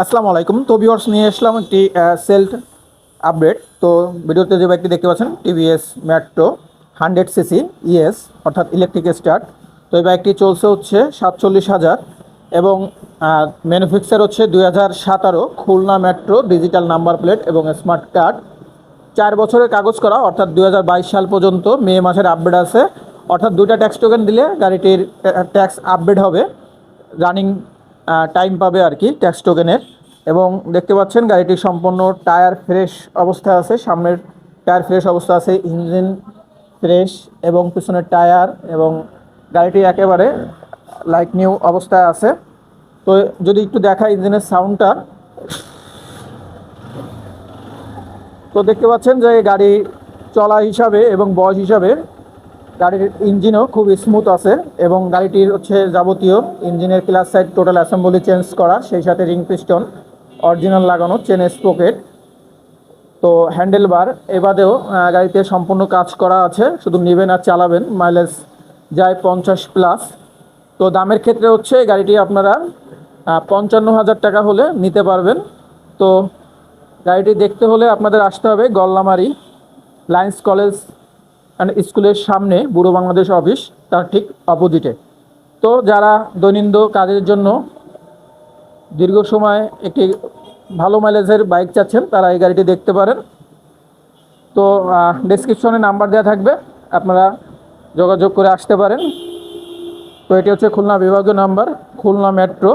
আসসালামু আলাইকুম। তো ভিউয়ার্স, নিয়ে আসলাম একটি সেলফ আপডেট। তো ভিডিওতে যে বাইকটি দেখতে পাচ্ছেন টিভিএস মেট্রো 100 সিসি ইএস, অর্থাৎ ইলেকট্রিক স্টার্ট। তো এই বাইকটি চলছে হচ্ছে 47,000 এবং ম্যানুফ্যাকচার হচ্ছে 2017 Khulna metro, digital number plate এবং স্মার্ট কার্ড। 4 বছরের কাগজ করা, অর্থাৎ 2022 সাল পর্যন্ত মে মাসের আপডেট আছে। অর্থাৎ 2টা ট্যাক্স টোকেন দিলে গাড়িটির ট্যাক্স আপডেট হবে, রানিং টাইম পাবে আর কি ট্যাক্স টোকেনের। এবং দেখতে পাচ্ছেন গাড়িটি সম্পূর্ণ টায়ার ফ্রেশ অবস্থায় আছে। সামনের টায়ার ফ্রেশ অবস্থা আছে, ইঞ্জিন ফ্রেশ এবং পিছনের টায়ার, এবং গাড়িটি একেবারে লাইক নিউ অবস্থায় আছে। তো যদি একটু দেখা ইঞ্জিনের সাউন্ডটা, তো দেখতে পাচ্ছেন যে গাড়ি চলা হিসাবে এবং বয়স হিসাবে গাড়ির ইঞ্জিনও খুব স্মুথ আছে। এবং গাড়িটির হচ্ছে যাবতীয় ইঞ্জিনের class side total assembly change করা, সেই সাথে রিং পিস্টন অরিজিনাল লাগানো, চেন স্পোকেট, তো হ্যান্ডেল বার এবাদেও গাড়িতে সম্পূর্ণ কাজ করা আছে। শুধু নেবেন আর চালাবেন, মাইলেজ যায় 50+। তো দামের ক্ষেত্রে হচ্ছে গাড়িটি আপনারা 55,000 টাকা হলে নিতে পারবেন। তো গাড়িটি দেখতে হলে আপনাদের আসতে হবে গল্লামারি লায়ন্স কলেজ অ্যান্ড স্কুলের সামনে, বুড়ো বাংলাদেশ অফিস, তার ঠিক অপোজিটে। তো যারা দৈনন্দিন কাজের জন্য দীর্ঘ সময় একটি ভালো মাইলেজের বাইক চাচ্ছেন, তারা এই গাড়িটি দেখতে পারেন। তো ডেসক্রিপশনে নাম্বার দেওয়া থাকবে, আপনারা যোগাযোগ করে আসতে পারেন। তো এটি হচ্ছে খুলনা বিভাগীয় নাম্বার, খুলনা মেট্রো